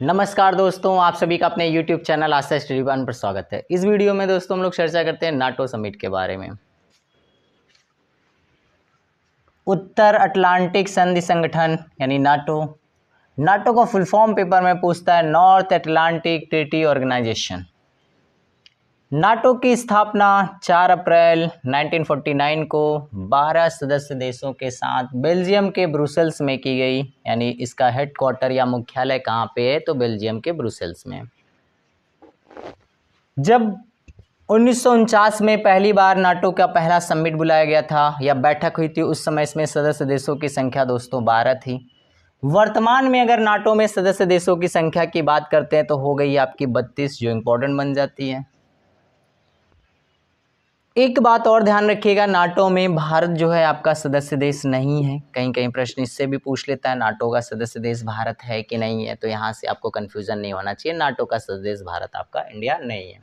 नमस्कार दोस्तों, आप सभी का अपने YouTube चैनल आस्था स्टडी वन पर स्वागत है। इस वीडियो में दोस्तों हम लोग चर्चा करते हैं नाटो समिट के बारे में। उत्तर अटलांटिक संधि संगठन यानी नाटो। नाटो का फुल फॉर्म पेपर में पूछता है North Atlantic Treaty Organization. NATO की स्थापना 4 अप्रैल 1949 को 12 सदस्य देशों के साथ बेल्जियम के ब्रुसेल्स में की गई। यानी इसका हेडक्वार्टर या मुख्यालय कहाँ पे है? तो बेल्जियम के ब्रुसेल्स में। जब 1949 में पहली बार नाटो का पहला समिट बुलाया गया था या बैठक हुई थी, उस समय इसमें सदस्य देशों की संख्या दोस्तों 12 थी। वर्तमान में अगर नाटो में सदस्य देशों की संख्या की बात करते हैं तो हो गई आपकी 32, जो इंपॉर्टेंट बन जाती है। एक बात और ध्यान रखिएगा, नाटो में भारत जो है आपका सदस्य देश नहीं है। कहीं कहीं प्रश्न इससे भी पूछ लेता है नाटो का सदस्य देश भारत है कि नहीं है, तो यहाँ से आपको कंफ्यूजन नहीं होना चाहिए। नाटो का सदस्य देश भारत आपका इंडिया नहीं है।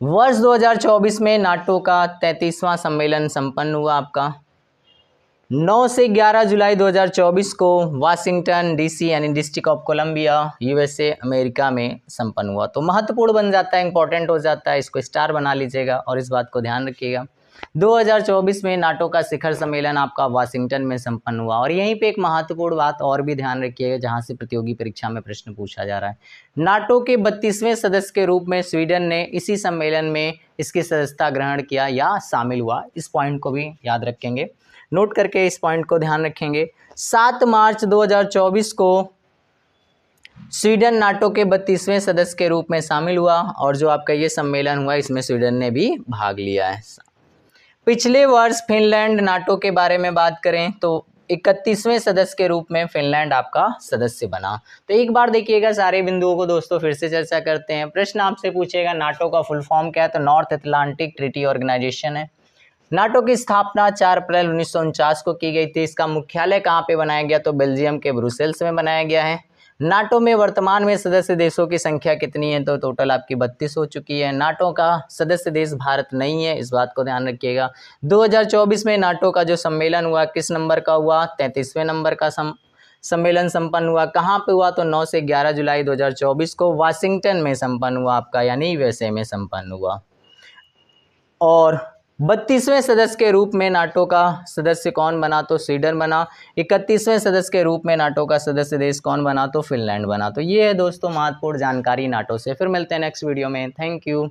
वर्ष 2024 में नाटो का 33वां सम्मेलन संपन्न हुआ आपका 9 से 11 जुलाई 2024 को वाशिंगटन डीसी यानी District of Columbia USA America में संपन्न हुआ। तो महत्वपूर्ण बन जाता है, इंपॉर्टेंट हो जाता है, इसको स्टार बना लीजिएगा और इस बात को ध्यान रखिएगा। 2024 में नाटो का शिखर सम्मेलन आपका वाशिंगटन में संपन्न हुआ। और यहीं पे एक महत्वपूर्ण बात और भी ध्यान रखिएगा, जहां से प्रतियोगी परीक्षा में प्रश्न पूछा जा रहा है। नाटो के 32वें सदस्य के रूप में स्वीडन ने इसी सम्मेलन में इसकी सदस्यता ग्रहण किया या शामिल हुआ। इस पॉइंट को भी याद रखेंगे, नोट करके इस पॉइंट को ध्यान रखेंगे। 7 मार्च 2024 को स्वीडन नाटो के 32वें सदस्य के रूप में शामिल हुआ और जो आपका ये सम्मेलन हुआ इसमें स्वीडन ने भी भाग लिया है। पिछले वर्ष फिनलैंड नाटो के बारे में बात करें तो 31वें सदस्य के रूप में फिनलैंड आपका सदस्य बना। तो एक बार देखिएगा सारे बिंदुओं को दोस्तों फिर से चर्चा करते हैं। प्रश्न आपसे पूछेगा नाटो का फुल फॉर्म क्या है? तो नॉर्थ अटलांटिक ट्रीटी ऑर्गेनाइजेशन है। नाटो की स्थापना 4 अप्रैल 1949 को की गई थी। इसका मुख्यालय कहाँ पे बनाया गया? तो बेल्जियम के ब्रुसेल्स में बनाया गया है। नाटो में वर्तमान में सदस्य देशों की संख्या कितनी है? तो टोटल आपकी 32 हो चुकी है। नाटो का सदस्य देश भारत नहीं है, इस बात को ध्यान रखिएगा। 2024 में नाटो का जो सम्मेलन हुआ किस नंबर का हुआ? 33वें नंबर का सम्मेलन संपन्न हुआ। कहाँ पे हुआ? तो 9 से 11 जुलाई 2024 को वाशिंगटन में संपन्न हुआ आपका, यानी यूएसए में संपन्न हुआ। और 32वें सदस्य के रूप में नाटो का सदस्य कौन बना? तो स्वीडन बना। 31वें सदस्य के रूप में नाटो का सदस्य देश कौन बना? तो फिनलैंड बना। तो ये है दोस्तों महत्वपूर्ण जानकारी नाटो से। फिर मिलते हैं नेक्स्ट वीडियो में। Thank you.